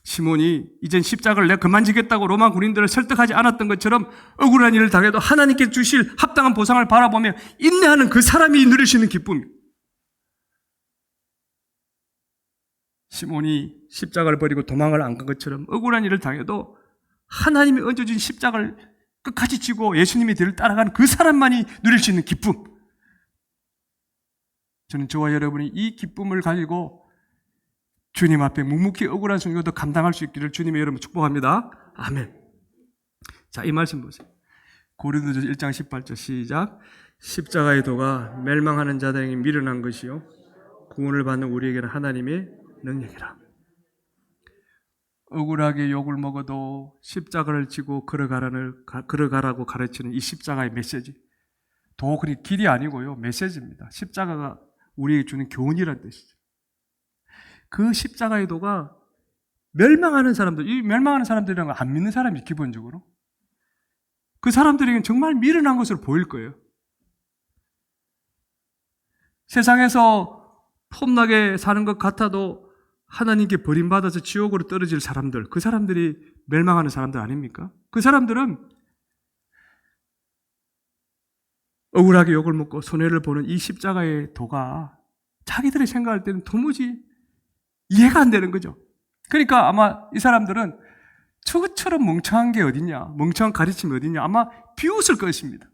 시몬이 이젠 십자가를 내가 그만 지겠다고 로마 군인들을 설득하지 않았던 것처럼 억울한 일을 당해도 하나님께 주실 합당한 보상을 바라보며 인내하는 그 사람이 누릴 수 있는 기쁨입니다. 시몬이 십자가를 버리고 도망을 안 간 것처럼 억울한 일을 당해도 하나님이 얹어준 십자가를 끝까지 지고 예수님의 뒤를 따라가는 그 사람만이 누릴 수 있는 기쁨. 저는 저와 여러분이 이 기쁨을 가지고 주님 앞에 묵묵히 억울한 순간도 감당할 수 있기를 주님의 여러분 축복합니다. 아멘. 자, 이 말씀 보세요. 고린도전서 1장 18절 시작. 십자가의 도가 멸망하는 자들에게 미련한 것이요 구원을 받는 우리에게는 하나님의 능력이라. 억울하게 욕을 먹어도 십자가를 지고 걸어가라고 가르치는 이 십자가의 메시지. 도 그리 길이 아니고요. 메시지입니다. 십자가가 우리에게 주는 교훈이라는 뜻이죠. 그 십자가의 도가 멸망하는 사람들, 이 멸망하는 사람들이라는 건 안 믿는 사람이죠, 기본적으로. 그 사람들에게는 정말 미련한 것으로 보일 거예요. 세상에서 폼나게 사는 것 같아도 하나님께 버림받아서 지옥으로 떨어질 사람들, 그 사람들이 멸망하는 사람들 아닙니까? 그 사람들은 억울하게 욕을 먹고 손해를 보는 이 십자가의 도가 자기들이 생각할 때는 도무지 이해가 안 되는 거죠. 그러니까 아마 이 사람들은 저것처럼 멍청한 게 어딨냐, 멍청한 가르침이 어딨냐, 아마 비웃을 것입니다.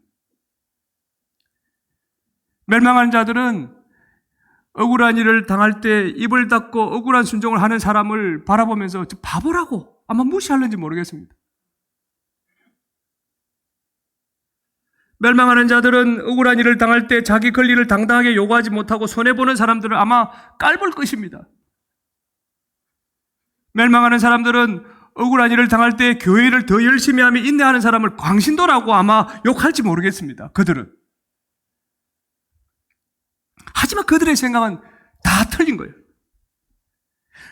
멸망하는 자들은 억울한 일을 당할 때 입을 닫고 억울한 순종을 하는 사람을 바라보면서 바보라고 아마 무시하는지 모르겠습니다. 멸망하는 자들은 억울한 일을 당할 때 자기 권리를 당당하게 요구하지 못하고 손해보는 사람들을 아마 깔볼 것입니다. 멸망하는 사람들은 억울한 일을 당할 때 교회를 더 열심히 하며 인내하는 사람을 광신도라고 아마 욕할지 모르겠습니다. 그들은. 하지만 그들의 생각은 다 틀린 거예요.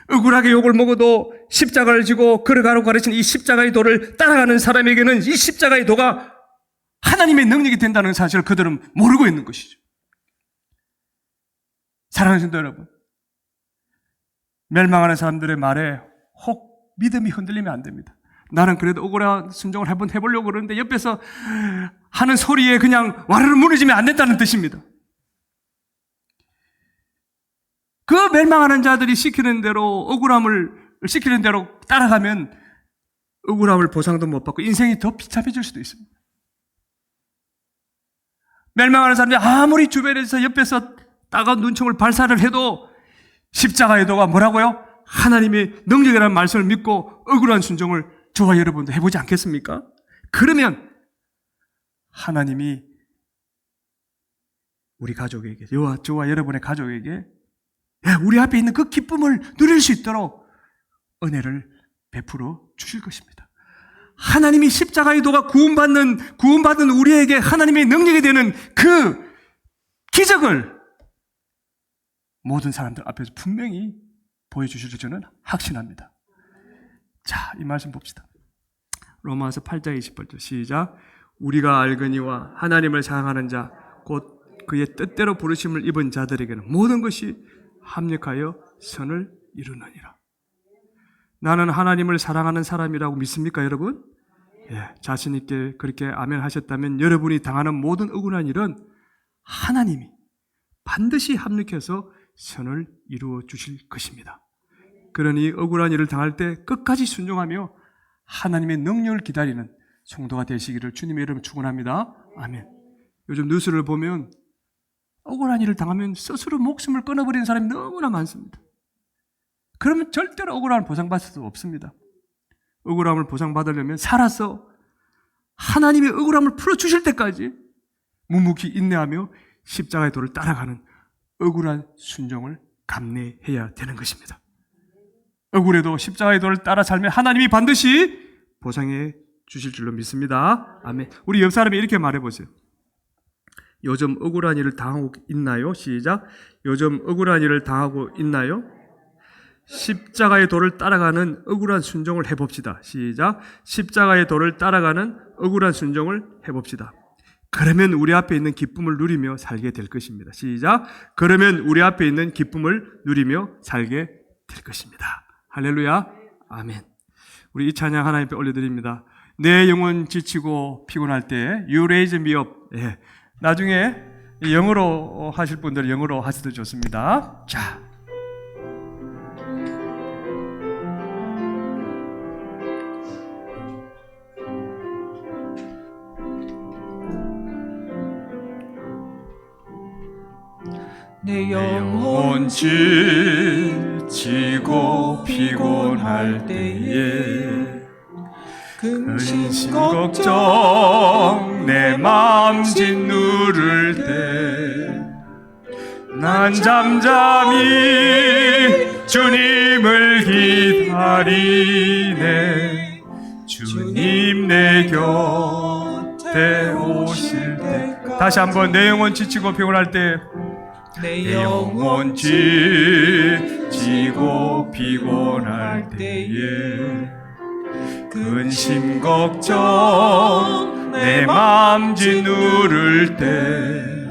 억울하게 욕을 먹어도 십자가를 지고 걸어가라고 가르친 이 십자가의 도를 따라가는 사람에게는 이 십자가의 도가 하나님의 능력이 된다는 사실을 그들은 모르고 있는 것이죠. 사랑하는 성도 여러분, 멸망하는 사람들의 말에 혹 믿음이 흔들리면 안 됩니다. 나는 그래도 억울한 순종을 한번 해보려고 그러는데 옆에서 하는 소리에 그냥 와르르 무너지면 안 된다는 뜻입니다. 그 멸망하는 자들이 시키는 대로 시키는 대로 따라가면 억울함을 보상도 못 받고 인생이 더 비참해질 수도 있습니다. 멸망하는 사람들이 아무리 주변에서 옆에서 따가운 눈총을 발사를 해도 십자가의 도가 뭐라고요? 하나님의 능력이라는 말씀을 믿고 억울한 순종을 저와 여러분도 해보지 않겠습니까? 그러면 하나님이 우리 가족에게, 저와 여러분의 가족에게 우리 앞에 있는 그 기쁨을 누릴 수 있도록 은혜를 베풀어 주실 것입니다. 하나님이 십자가의 도가 구원받는 우리에게 하나님의 능력이 되는 그 기적을 모든 사람들 앞에서 분명히 보여주실 줄 저는 확신합니다. 자, 이 말씀 봅시다. 로마서 8장 28절 시작. 우리가 알거니와 하나님을 사랑하는 자 곧 그의 뜻대로 부르심을 입은 자들에게는 모든 것이 합력하여 선을 이루느니라. 나는 하나님을 사랑하는 사람이라고 믿습니까, 여러분? 자신 있게 그렇게 아멘 하셨다면 여러분이 당하는 모든 억울한 일은 하나님이 반드시 합력해서 선을 이루어 주실 것입니다. 그러니 억울한 일을 당할 때 끝까지 순종하며 하나님의 능력을 기다리는 성도가 되시기를 주님의 이름으로 축원합니다. 아멘. 요즘 뉴스를 보면 억울한 일을 당하면 스스로 목숨을 끊어버리는 사람이 너무나 많습니다. 그러면 절대로 억울함을 보상받을 수 없습니다. 억울함을 보상받으려면 살아서 하나님의 억울함을 풀어주실 때까지 묵묵히 인내하며 십자가의 도를 따라가는 억울한 순종을 감내해야 되는 것입니다. 억울해도 십자가의 도를 따라 살면 하나님이 반드시 보상해 주실 줄로 믿습니다. 아멘. 우리 옆 사람이 이렇게 말해보세요. 요즘 억울한 일을 당하고 있나요? 시작. 요즘 억울한 일을 당하고 있나요? 십자가의 도를 따라가는 억울한 순종을 해봅시다. 시작. 십자가의 도를 따라가는 억울한 순종을 해봅시다. 그러면 우리 앞에 있는 기쁨을 누리며 살게 될 것입니다. 시작. 그러면 우리 앞에 있는 기쁨을 누리며 살게 될 것입니다. 할렐루야. 아멘. 우리 이 찬양 하나님께 올려드립니다. 내 영혼 지치고 피곤할 때 You raise me up. 예. 나중에 영어로 하실 분들은 영어로 하셔도 좋습니다. 자. 내 영혼 지치고 피곤할 때에 근심 걱정 내 마음 짓누를 때 난 잠잠히 주님을 기다리네. 주님 내 곁에 오실 때. 다시 한번 내 영혼 지치고 피곤할 때 내 영혼 지치고 피곤할 때에 근심 걱정 내 마음 짓누를 때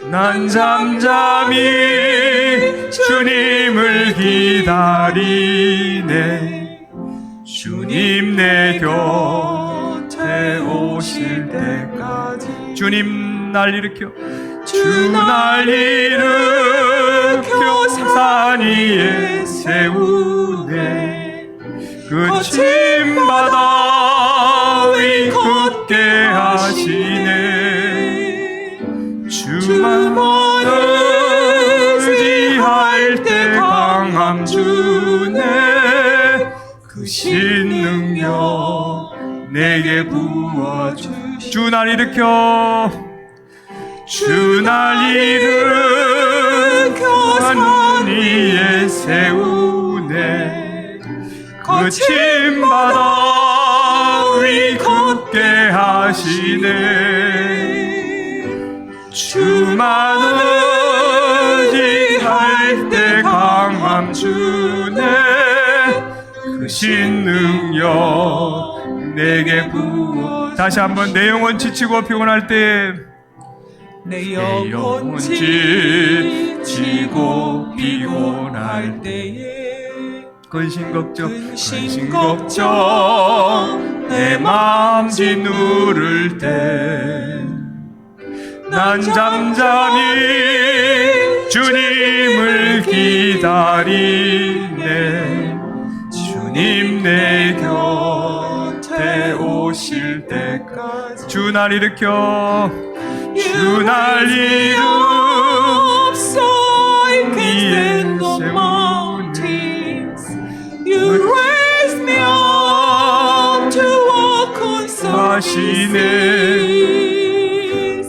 난 잠잠히 주님을 기다리네. 주님 내 곁에 오실 때까지. 주님 날 일으켜 주 날 일으켜 산 위에 세우네. 거친 바다 위 걷게 하시네. 주만 의지할 때 강함 주네. 크신 능력 내게 부어주시. 주 날 일으켜 주 날 일으켜 산 위에 세우네. 거친 바다 위 걷게 하시네. 주만 의지할 때 강함 주네. 크신 능력 내게 부어. 다시 한번 내 영혼 지치고 피곤할 때 내 영혼 지치고 피곤할 때에 근심 걱정 내 마음 짓누를 때 난 잠잠히 주님을 기다리네. 주님 내 곁에 오실 때까지. 주 날 일으켜 주 날 일으켜 위에 세우네. You raise me up to walk on sunny seas.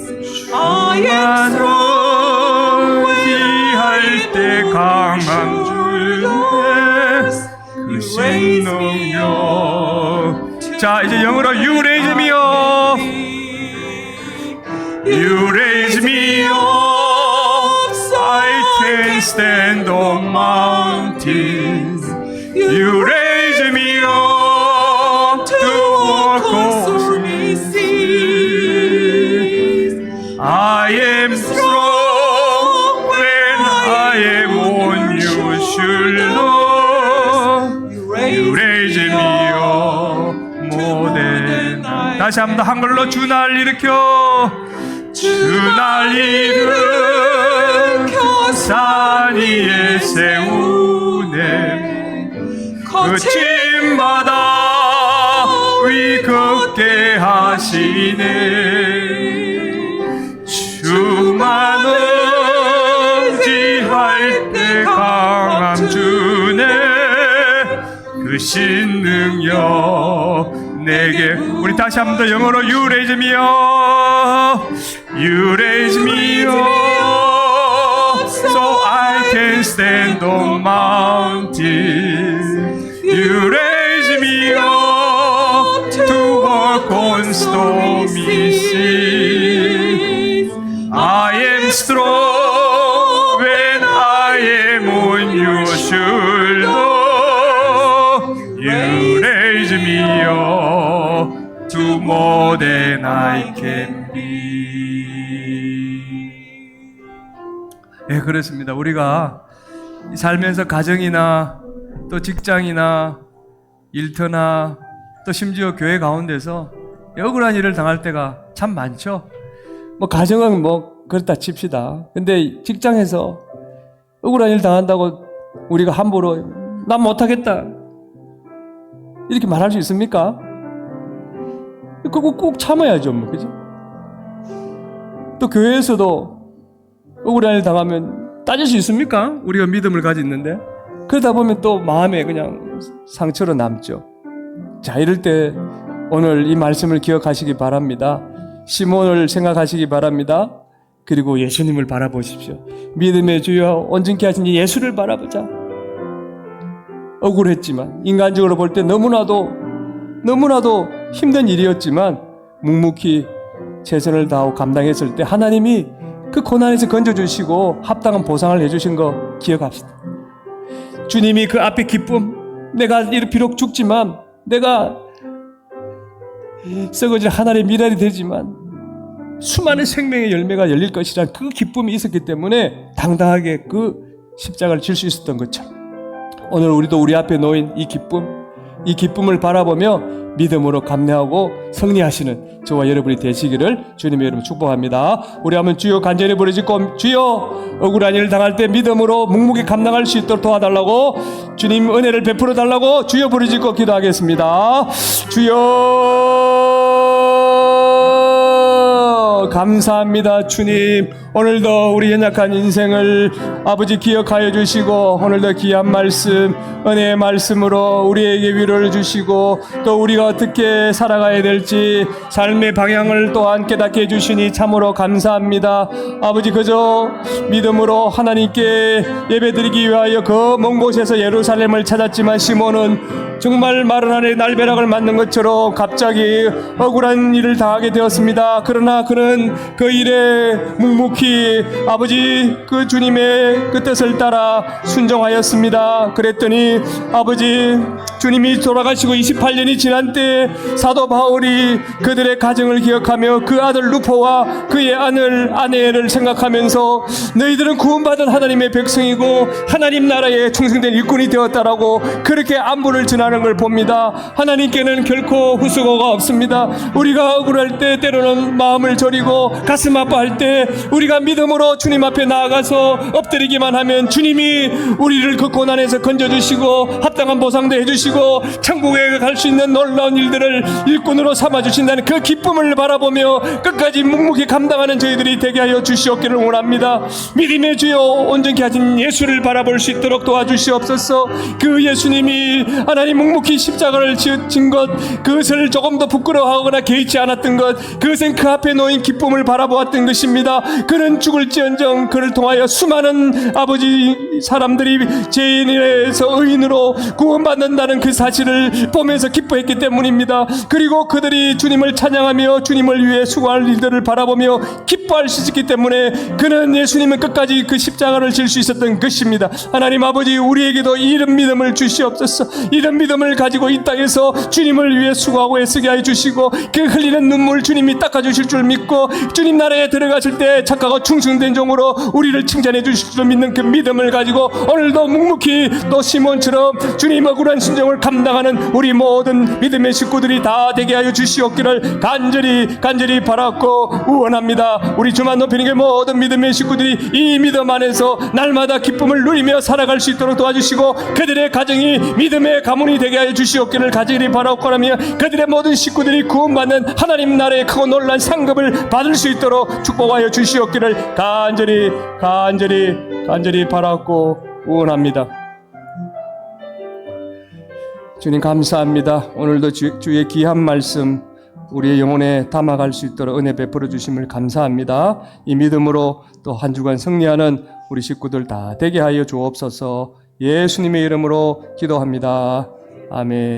I am strong 할 때 강함 주네. 크신 능력. 자 이제 영어로 You raise me up. You raise me up so I can stand on mountains. You raise me up to walk on sunny seas. I am strong when I am on your shoulder. You raise me up more than I. 다시 한번 더 한글로 주 날 일으켜 주 날 일으켜 산 위에 세우네. 거친 바다 위 걷게 하시네. 주만 의지할 때 강함 주네. 크신 능력 내게. 우리 다시 한 번 더 영어로 You raise me up. You raise me up so I can stand on mountains. You raise me up to walk on stormy seas. I am strong when I am on your shoulder. more than I can be. 네, 그렇습니다. 우리가 살면서 가정이나 또 직장이나 일터나 또 심지어 교회 가운데서 억울한 일을 당할 때가 참 많죠. 뭐 가정은 뭐 그렇다 칩시다. 근데 직장에서 억울한 일 당한다고 우리가 함부로 난 못하겠다 이렇게 말할 수 있습니까? 그거 꼭 참아야죠, 뭐, 그죠? 또 교회에서도 억울한 일 당하면 따질 수 있습니까? 우리가 믿음을 가지고 있는데. 그러다 보면 또 마음에 그냥 상처로 남죠. 자, 이럴 때 오늘 이 말씀을 기억하시기 바랍니다. 시몬을 생각하시기 바랍니다. 그리고 예수님을 바라보십시오. 믿음의 주여 온전케 하신 예수를 바라보자. 억울했지만 인간적으로 볼 때 너무나도 힘든 일이었지만 묵묵히 최선을 다하고 감당했을 때 하나님이 그 고난에서 건져주시고 합당한 보상을 해주신 거 기억합시다. 주님이 그 앞에 기쁨, 내가 비록 죽지만 내가 썩어질 하나님의 미랄이 되지만 수많은 생명의 열매가 열릴 것이란 그 기쁨이 있었기 때문에 당당하게 그 십자가를 질 수 있었던 것처럼 오늘 우리도 우리 앞에 놓인 이 기쁨을 바라보며 믿음으로 감내하고 승리하시는 저와 여러분이 되시기를 주님의 이름으로 축복합니다. 우리 한번 주여 간절히 부르짖고 주여 억울한 일을 당할 때 믿음으로 묵묵히 감당할 수 있도록 도와달라고 주님 은혜를 베풀어 달라고 주여 부르짖고 기도하겠습니다. 주여 감사합니다. 주님 오늘도 우리 연약한 인생을 아버지 기억하여 주시고 오늘도 귀한 말씀 은혜의 말씀으로 우리에게 위로를 주시고 또 우리가 어떻게 살아가야 될지 삶의 방향을 또한 깨닫게 해주시니 참으로 감사합니다. 아버지 그저 믿음으로 하나님께 예배드리기 위하여 그 먼 곳에서 예루살렘을 찾았지만 시몬은 정말 마른 하늘의 날벼락을 맞는 것처럼 갑자기 억울한 일을 당하게 되었습니다. 그러나 그는 그 일에 묵묵히 아버지 그 주님의 그 뜻을 따라 순종하였습니다. 그랬더니 아버지 주님이 돌아가시고 28년이 지난 때 사도 바울이 그들의 가정을 기억하며 그 아들 루포와 그의 아내를 생각하면서 너희들은 구원받은 하나님의 백성이고 하나님 나라에 충성된 일꾼이 되었다라고 그렇게 안부를 전하는 걸 봅니다. 하나님께는 결코 후수고가 없습니다. 우리가 억울할 때 때로는 마음을 저리고 가슴 아파할 때 우리가 믿음으로 주님 앞에 나아가서 엎드리기만 하면 주님이 우리를 그 고난에서 건져주시고 합당한 보상도 해주시고 천국에 갈 수 있는 놀라운 일들을 일꾼으로 삼아주신다는 그 기쁨을 바라보며 끝까지 묵묵히 감당하는 저희들이 되게 하여 주시옵기를 원합니다. 믿음의 주여 온전케 하신 예수를 바라볼 수 있도록 도와주시옵소서. 그 예수님이 하나님 묵묵히 십자가를 진 것 그것을 조금도 부끄러워하거나 개의치 않았던 것 그것은 그 앞에 놓인 기쁨을 바라보았던 것입니다. 그는 죽을지언정 그를 통하여 수많은 아버지 사람들이 죄인에서 의인으로 구원받는다는 그 사실을 보면서 기뻐했기 때문입니다. 그리고 그들이 주님을 찬양하며 주님을 위해 수고할 일들을 바라보며 기뻐할 수 있기 때문에 그는 예수님은 끝까지 그 십자가를 질 수 있었던 것입니다. 하나님 아버지 우리에게도 이런 믿음을 주시옵소서. 이런 믿음을 가지고 이 땅에서 주님을 위해 수고하고 애쓰게 하여 주시고 그 흘리는 눈물 주님이 닦아주실 줄 믿고 주님 나라에 들어가실 때 착하고 충성된 종으로 우리를 칭찬해 주실 줄 믿는 그 믿음을 가지고 오늘도 묵묵히 또 시몬처럼 주님 억울한 순종을 감당하는 우리 모든 믿음의 식구들이 다 되게 하여 주시옵기를 간절히 바랐고 원합니다. 우리 주만 높이는 게 모든 믿음의 식구들이 이 믿음 안에서 날마다 기쁨을 누리며 살아갈 수 있도록 도와주시고 그들의 가정이 믿음의 가문이 되게 하여 주시옵기를 간절히 바라옵고라며 그들의 모든 식구들이 구원받는 하나님 나라의 크고 놀란 상급을 받을 수 있도록 축복하여 주시옵기를 간절히 바라옵고 원합니다. 주님 감사합니다. 오늘도 주의 귀한 말씀 우리의 영혼에 담아갈 수 있도록 은혜 베풀어 주심을 감사합니다. 이 믿음으로 또 한 주간 승리하는 우리 식구들 다 되게 하여 주옵소서. 예수님의 이름으로 기도합니다. 아멘.